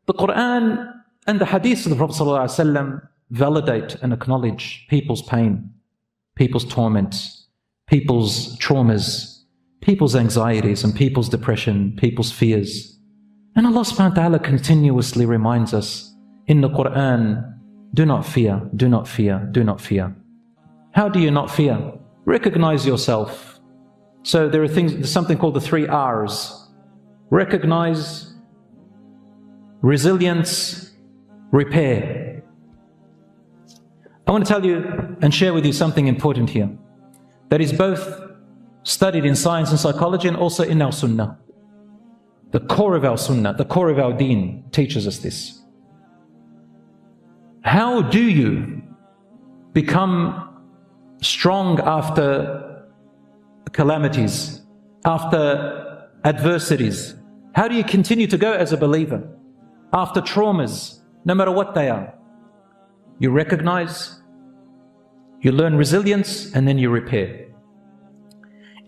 The Qur'an and the hadiths of the Prophet ﷺ validate and acknowledge people's pain, people's torments, people's traumas, people's anxieties and people's depression, people's fears. And Allah subhanahu wa ta'ala continuously reminds us in the Qur'an, do not fear, do not fear, do not fear. How do you not fear? Recognize yourself. So there's something called the 3 R's. Recognize, resilience, repair. I want to tell you and share with you something important here that is both studied in science and psychology and also in our sunnah. The core of our sunnah, the core of our deen teaches us this. How do you become strong after calamities, after adversities? How do you continue to go as a believer after traumas, no matter what they are? You recognize, you learn resilience, and then you repair.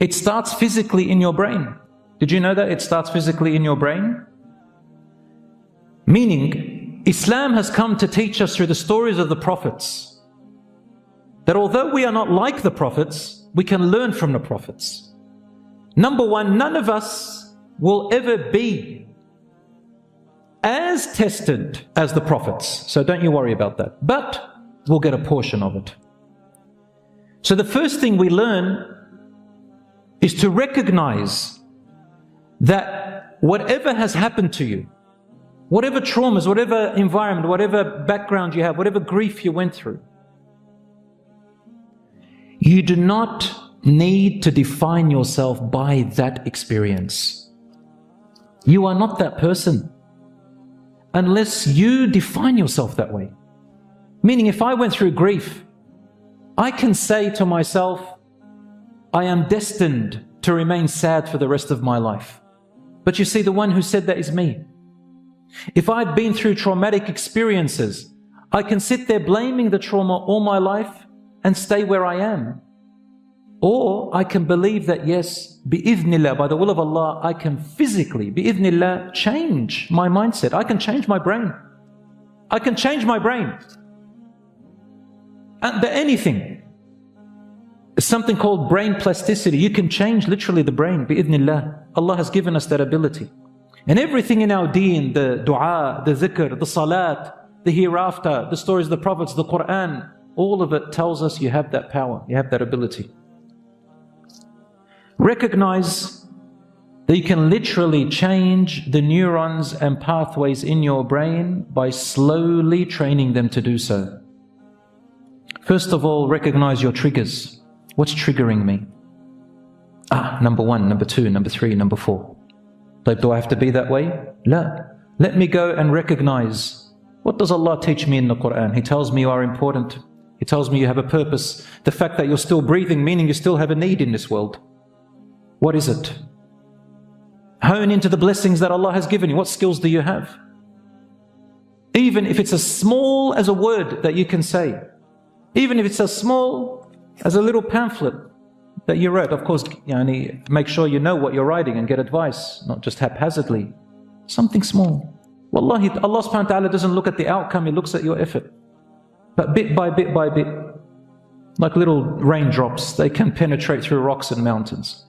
It starts physically in your brain. Did you know that it starts physically in your brain? Meaning, Islam has come to teach us through the stories of the prophets that although we are not like the prophets, we can learn from the prophets. Number one, none of us will ever be as tested as the prophets. So don't you worry about that. But we'll get a portion of it. So the first thing we learn is to recognize that whatever has happened to you, whatever traumas, whatever environment, whatever background you have, whatever grief you went through, you do not need to define yourself by that experience. You are not that person unless you define yourself that way. Meaning, if I went through grief, I can say to myself, I am destined to remain sad for the rest of my life. But you see, the one who said that is me. If I've been through traumatic experiences, I can sit there blaming the trauma all my life and stay where I am. Or I can believe that yes, bi'idhnillah, by the will of Allah, I can physically, bi'idhnillah, change my mindset. I can change my brain. I can change my brain. And anything. It's something called brain plasticity. You can change literally the brain, bi'idhnillah. Allah has given us that ability. And everything in our deen, the dua, the dhikr, the salat, the hereafter, the stories of the prophets, the Qur'an, all of it tells us you have that power, you have that ability. Recognize that you can literally change the neurons and pathways in your brain by slowly training them to do so. First of all, recognize your triggers. What's triggering me? Number 1, number 2, number 3, number 4. Like, do I have to be that way? La. Let me go and recognize. What does Allah teach me in the Qur'an? He tells me you are important. He tells me you have a purpose. The fact that you're still breathing, meaning you still have a need in this world. What is it? Hone into the blessings that Allah has given you. What skills do you have? Even if it's as small as a word that you can say. Even if it's as small as a little pamphlet that you wrote. Of course, make sure you know what you're writing and get advice, not just haphazardly. Something small. Wallahi, Allah subhanahu wa ta'ala doesn't look at the outcome, He looks at your effort. But bit by bit by bit, like little raindrops, they can penetrate through rocks and mountains.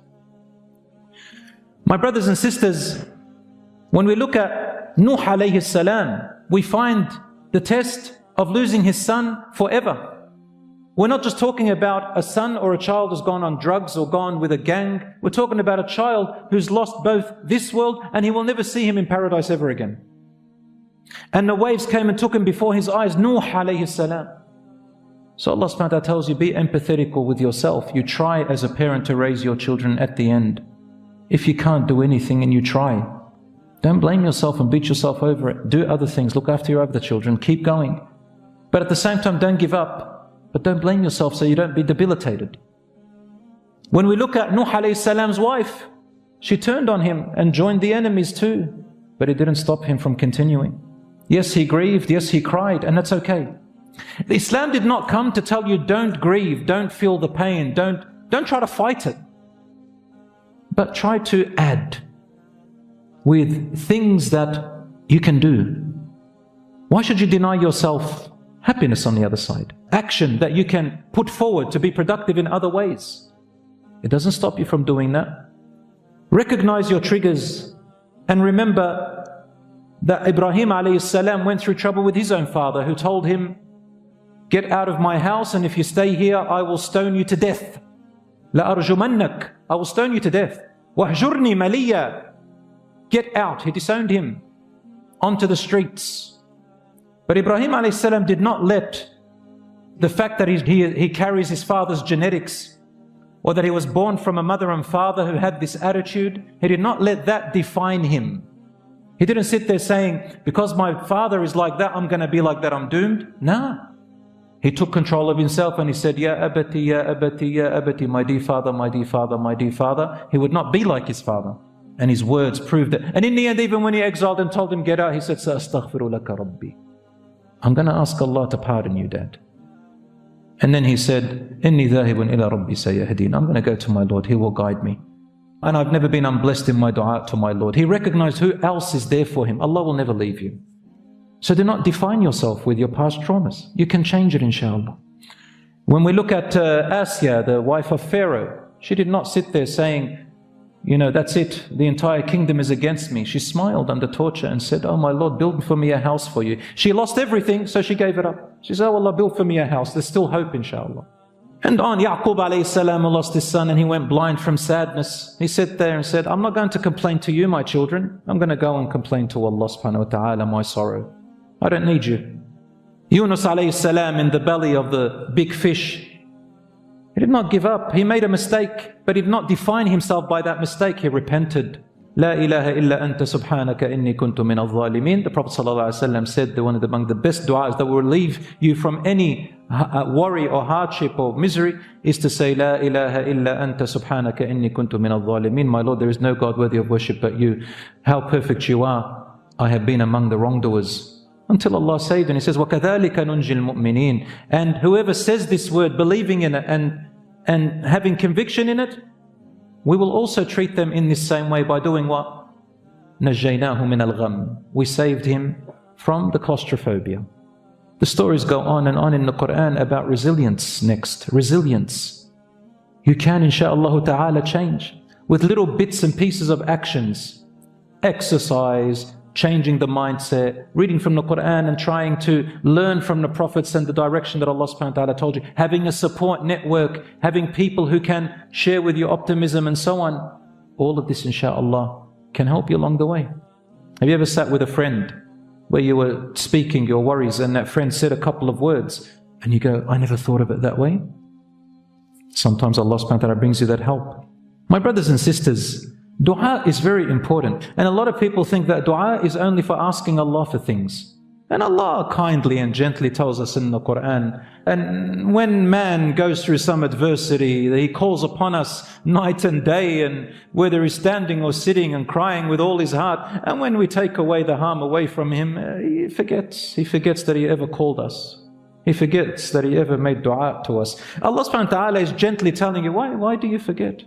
My brothers and sisters, when we look at Nuh alayhi salam, we find the test of losing his son forever. We're not just talking about a son or a child who's gone on drugs or gone with a gang. We're talking about a child who's lost both this world and he will never see him in paradise ever again. And the waves came and took him before his eyes, Nuh alayhi salam. So Allah subhanahu wa ta'ala tells you, be empathetical with yourself. You try as a parent to raise your children at the end. If you can't do anything and you try, don't blame yourself and beat yourself over it. Do other things. Look after your other children. Keep going. But at the same time, don't give up. But don't blame yourself so you don't be debilitated. When we look at Nuh alayhi salam's wife, she turned on him and joined the enemies too. But it didn't stop him from continuing. Yes, he grieved. Yes, he cried. And that's okay. Islam did not come to tell you don't grieve, don't feel the pain, don't try to fight it. But try to add with things that you can do. Why should you deny yourself happiness on the other side? Action that you can put forward to be productive in other ways. It doesn't stop you from doing that. Recognize your triggers and remember that Ibrahim alayhi salam went through trouble with his own father, who told him, get out of my house, and if you stay here I will stone you to death. لَأَرْجُمَنَّكَ, I will stone you to death. وَاهْجُرْنِي مَلِيًّا, get out. He disowned him onto the streets. But Ibrahim alayhi salam did not let the fact that he carries his father's genetics, or that he was born from a mother and father who had this attitude, he did not let that define him. He didn't sit there saying, because my father is like that, I'm going to be like that, I'm doomed. No. He took control of himself and he said, Ya abati, ya abati, ya abati, my dear father, my dear father, my dear father. He would not be like his father. And his words proved it. And in the end, even when he exiled and told him, get out, he said, Sa'astaghfiru laka rabbi. I'm going to ask Allah to pardon you, Dad. And then he said, Inni dhahibun ila rabbi sayahdeen. I'm going to go to my Lord, He will guide me. And I've never been unblessed in my dua to my Lord. He recognized who else is there for him. Allah will never leave you. So do not define yourself with your past traumas. You can change it, inshallah. When we look at Asiya, the wife of Pharaoh, she did not sit there saying, you know, that's it, the entire kingdom is against me. She smiled under torture and said, oh my Lord, build for me a house for you. She lost everything, so she gave it up. She said, oh Allah, build for me a house. There's still hope, inshallah. And on Yaqub alayhi salam lost his son and he went blind from sadness. He sat there and said, I'm not going to complain to you, my children. I'm going to go and complain to Allah subhanahu wa ta'ala my sorrow. I don't need you. Yunus alayhi salam in the belly of the big fish, he did not give up. He made a mistake, but he did not define himself by that mistake. He repented. La ilaha illa anta subhanaka inni kuntu min al-zalimin. The Prophet ﷺ said that one of among the best du'as that will relieve you from any worry or hardship or misery is to say, La ilaha illa anta subhanaka inni kuntu min al-zalimin. My Lord, there is no God worthy of worship but you. How perfect you are. I have been among the wrongdoers. Until Allah saved, and He says, وَكَذَلِكَ نُنْجِي الْمُؤْمِنِينَ. And whoever says this word, believing in it and having conviction in it, we will also treat them in this same way by doing what? نَجَّيْنَاهُ مِنَ الْغَمِّ. We saved him from the claustrophobia. The stories go on and on in the Qur'an about resilience next. Resilience. You can, insha'Allah ta'ala, change with little bits and pieces of actions. Exercise, changing the mindset, reading from the Qur'an and trying to learn from the prophets and the direction that Allah subhanahu wa ta'ala told you, having a support network, having people who can share with you optimism and so on. All of this, inshaAllah, can help you along the way. Have you ever sat with a friend where you were speaking your worries and that friend said a couple of words and you go, I never thought of it that way? Sometimes Allah subhanahu wa ta'ala brings you that help. My brothers and sisters, dua is very important, and a lot of people think that dua is only for asking Allah for things. And Allah kindly and gently tells us in the Qur'an, and when man goes through some adversity, He calls upon us night and day, and whether he's standing or sitting and crying with all his heart, and when we take away the harm away from him, he forgets that He ever called us. He forgets that He ever made dua to us. Allah subhanahu wa ta'ala is gently telling you, why do you forget?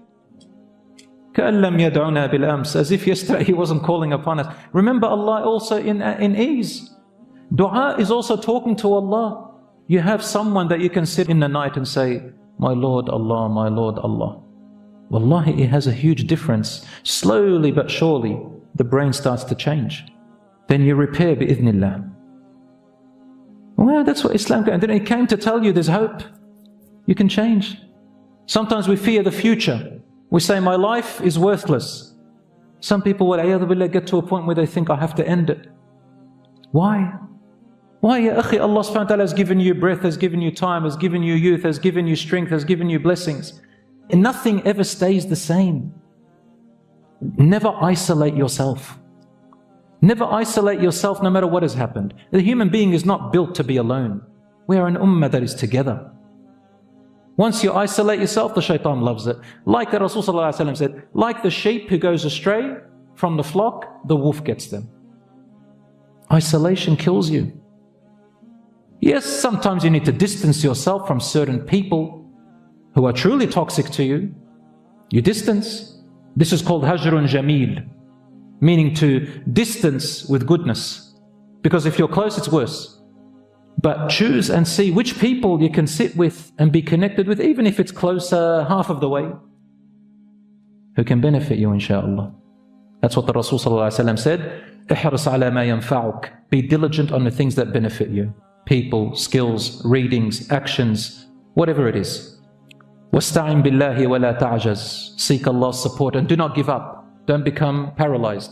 As if yesterday He wasn't calling upon us. Remember Allah also in ease. Dua is also talking to Allah. You have someone that you can sit in the night and say, my Lord Allah, my Lord Allah. Wallahi, it has a huge difference. Slowly but surely, the brain starts to change. Then you repair bi'idhnillah. Well, that's what Islam came. And then it came to tell you there's hope. You can change. Sometimes we fear the future. We say, my life is worthless. Some people will get to a point where they think, I have to end it. Why? Why, ya akhi? Allah subhanahu wa ta'ala has given you breath, has given you time, has given you youth, has given you strength, has given you blessings. And nothing ever stays the same. Never isolate yourself. Never isolate yourself no matter what has happened. The human being is not built to be alone. We are an ummah that is together. Once you isolate yourself, the shaitan loves it. Like the Rasul said, like the sheep who goes astray from the flock, the wolf gets them. Isolation kills you. Yes, sometimes you need to distance yourself from certain people who are truly toxic to you. You distance. This is called hajrun jameel, meaning to distance with goodness. Because if you're close, it's worse. But choose and see which people you can sit with and be connected with, even if it's closer half of the way, who can benefit you, inshaAllah. That's what the Rasul ﷺ said, احرص على ما ينفعك. Be diligent on the things that benefit you. People, skills, readings, actions, whatever it is. واستعن بالله ولا تعجز. Seek Allah's support and do not give up. Don't become paralyzed.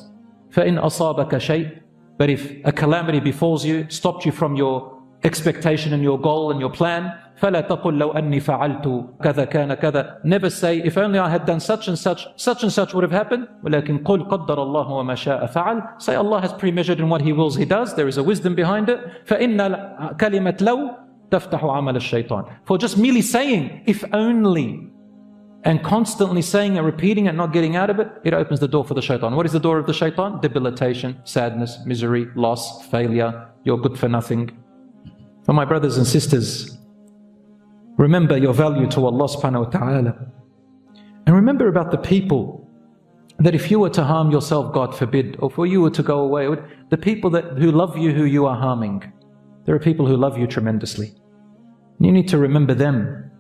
فإن أصابك شيء. But if a calamity befalls you, stopped you from your expectation and your goal and your plan, فَلَا تَقُلْ لَوْ أَنِّي فَعَلْتُ كَذَا كَانَ كَذَا. Never say, if only I had done such and such, such and such would have happened. وَلَكِنْ قُلْ قَدَّرَ اللَّهُ وَمَا شَاءَ فَعَلْ. Say, Allah has pre-measured in what He wills, He does. There is a wisdom behind it. فَإِنَّ كَلِمَةْ لَوْ تَفْتَحُ عَمَلَ الشَّيْطَانِ. For just merely saying, if only, and constantly saying and repeating and not getting out of it, it opens the door for the shaitan. What is the door of the shaitan? Debilitation, sadness, misery, loss, failure. You're good for nothing. For my brothers and sisters, remember your value to Allah subhanahu wa ta'ala. And remember about the people that if you were to harm yourself, God forbid, or for you were to go away, the people who love you, who you are harming, there are people who love you tremendously. You need to remember them.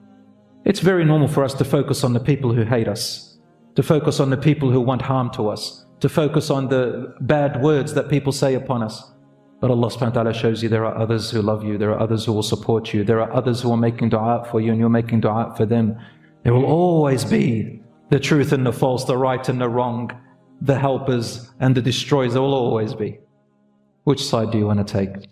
It's very normal for us to focus on the people who hate us, to focus on the people who want harm to us, to focus on the bad words that people say upon us. But Allah subhanahu wa ta'ala shows you there are others who love you, there are others who will support you, there are others who are making dua for you and you're making dua for them. There will always be the truth and the false, the right and the wrong, the helpers and the destroyers. There will always be. Which side do you want to take?